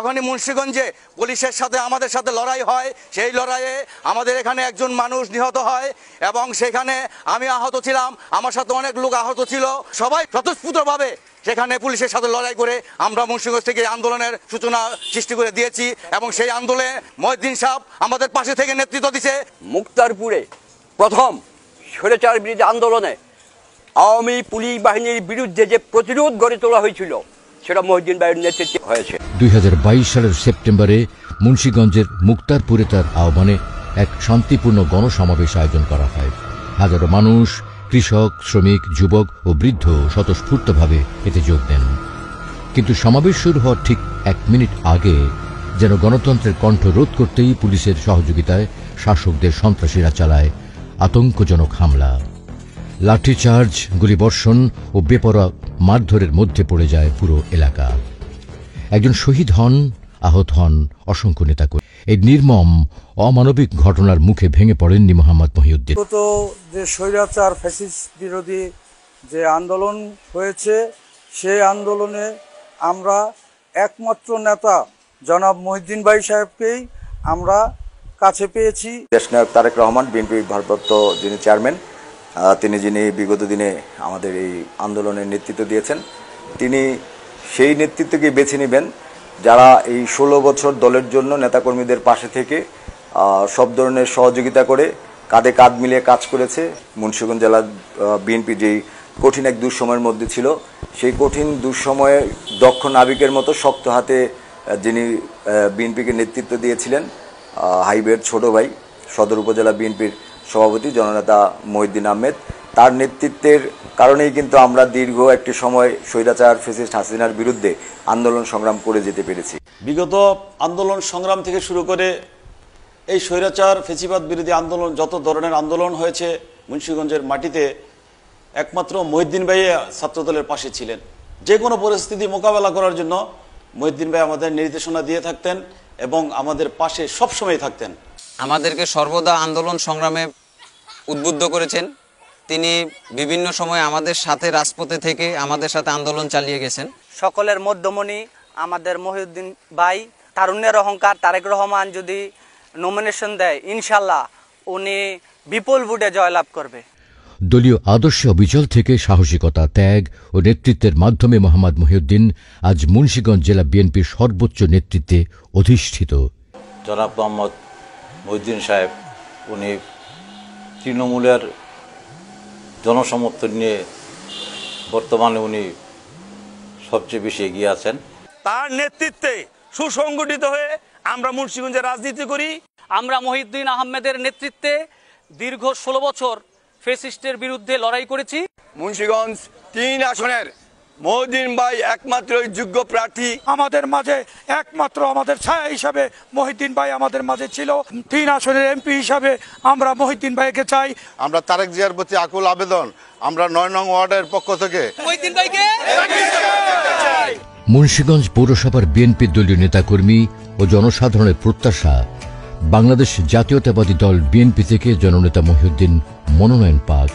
যখনই মুন্সিগঞ্জে পুলিশের সাথে আমাদের সাথে লড়াই হয়, সেই লড়াইয়ে আমাদের এখানে একজন মানুষ নিহত হয় এবং সেখানে আমি আহত ছিলাম, আমার সাথে অনেক লোক আহত ছিল। সবাই স্বতঃস্ফূর্তভাবে সেখানে পুলিশের সাথে লড়াই করে আমরা মুন্সিগঞ্জ থেকে আন্দোলনের সূচনা সৃষ্টি করে দিয়েছি এবং সেই আন্দোলনে মহিউদ্দিন সাহেব আমাদের পাশে থেকে নেতৃত্ব দিছে। মুক্তারপুরে প্রথম স্বৈরাচার বিরোধী আন্দোলনে আওয়ামী পুলিশ বাহিনীর বিরুদ্ধে যে প্রতিরোধ গড়ে তোলা হয়েছিল সেটা মহিউদ্দিন ভাইয়ের নেতৃত্বে হয়েছে। 2022 সালের সেপ্টেম্বরে মুন্সিগঞ্জের মুক্তারপুরে তার আহ্বানে এক শান্তিপূর্ণ গণসমাবেশ আয়োজন করা হয়। হাজারো মানুষ, কৃষক, শ্রমিক, যুবক ও বৃদ্ধ স্বতঃস্ফূর্তভাবে এতে যোগ দেন। কিন্তু সমাবেশ শুরু হওয়ার ঠিক 1 মিনিট আগে যেন গণতন্ত্রের কণ্ঠ রোধ করতেই পুলিশের সহযোগিতায় শাসকদের সন্ত্রাসীরা চালায় আতঙ্কজনক হামলা। লাঠিচার্জ, গুলিবর্ষণ ও বেপরোয়া মারধরের মধ্যে পড়ে যায় পুরো এলাকা। একজন শহীদ হন, আহত হন অসংখ্য নেতাকর্মী। এই নির্মম অমানবিক ঘটনার মুখে ভেঙে পড়েননি মোহাম্মদ মহিউদ্দিন। যে স্বৈরাচার ফ্যাসিস্ট বিরোধী যে আন্দোলন হয়েছে, সেই আন্দোলনে আমরা একমাত্র নেতা জনাব মহিউদ্দিন ভাই সাহেবকেই আমরা কাছে পেয়েছি। দেশনায়ক তারেক রহমান, বিএনপি ভারপ্রাপ্ত যিনি চেয়ারম্যান, যিনি বিগত দিনে আমাদের এই আন্দোলনের নেতৃত্ব দিয়েছেন, তিনি সেই নেতৃত্বকে বেছে নেবেন যারা এই 16 বছর দলের জন্য নেতাকর্মীদের পাশে থেকে সব ধরনের সহযোগিতা করে কাঁধে কাঁধ মিলিয়ে কাজ করেছে। মুন্সিগঞ্জ জেলা বিএনপি যেই কঠিন এক দুঃসময়ের মধ্যে ছিল, সেই কঠিন দুঃসময়ে দক্ষ নাবিকের মতো শক্ত হাতে যিনি বিএনপিকে নেতৃত্ব দিয়েছিলেন, হাইবের ছোট ভাই, সদর উপজেলা বিএনপির সভাপতি জননেতা মহিউদ্দিন আহমেদ, তার নেতৃত্বের কারণেই কিন্তু আমরা দীর্ঘ একটি সময় স্বৈরাচার ফ্যাসিস্ট হাসিনার বিরুদ্ধে আন্দোলন সংগ্রাম করে যেতে পেরেছি। বিগত আন্দোলন সংগ্রাম থেকে শুরু করে এই স্বৈরাচার ফ্যাসিবাদ বিরোধী আন্দোলন, যত ধরনের আন্দোলন হয়েছে মুন্সিগঞ্জের মাটিতে, একমাত্র মহিউদ্দিন ভাই ছাত্রদলের পাশে ছিলেন। যে কোনো পরিস্থিতি মোকাবেলা করার জন্য মহিউদ্দিন ভাই আমাদের নির্দেশনা দিয়ে থাকতেন এবং আমাদের পাশে সবসময় থাকতেন। আমাদেরকে সর্বদা আন্দোলন সংগ্রামে উদ্বুদ্ধ করেছেন। তিনি বিভিন্ন সময় আমাদের সাথে রাজপথে থেকে আমাদের সাথে আন্দোলন চালিয়ে গেছেন। সকলের মধ্যমণি আমাদের মহিউদ্দিন ভাই, তারুণ্যের অহংকার তারেক রহমান যদি নমিনেশন দেয়, ইনশাল্লাহ উনি বিপুল ভোটে জয়লাভ করবে। দলীয় আদর্শে অবিচল থেকে সাহসিকতা, ত্যাগ ও নেতৃত্বের মাধ্যমে মোহাম্মদ মহিউদ্দিন আজ মুন্সিগঞ্জ জেলা বিএনপির সর্বোচ্চ নেতৃত্বে অধিষ্ঠিত। জনাব মোহাম্মদ মহিউদ্দিন সাহেব, উনি তৃণমূলের জনসমর্থন নিয়ে বর্তমানে উনি সবচেয়ে বেশি এগিয়ে আছেন। তার নেতৃত্বে সুসংগঠিত হয়ে আমরা মুন্সিগঞ্জে রাজনীতি করি। আমরা মহিউদ্দিন আহমেদের নেতৃত্বে দীর্ঘ 16 বছর ফ্যাসিস্টের বিরুদ্ধে লড়াই করেছি। মুন্সিগঞ্জ 3 আসনের মহিউদ্দিন ভাই একমাত্র যোগ্য প্রার্থী। আমাদের মাঝে একমাত্র আমাদের ছায়া হিসাবে মহিউদ্দিন ভাই আমাদের মাঝে ছিল। 3 আসনের এমপি হিসাবে আমরা মহিউদ্দিন ভাইকে চাই। আমরা তারেক জিয়ার প্রতি আকুল আবেদন, আমরা 9 নং ওয়ার্ডের পক্ষ থেকে মহিউদ্দিন ভাইকে। মুন্সিগঞ্জ পৌরসভার বিএনপি দলীয় নেতাকর্মী ও জনসাধারণের প্রত্যাশা, বাংলাদেশ জাতীয়তাবাদী দল বিএনপি থেকে জননেতা মহিউদ্দিন মনোনয়ন পাক।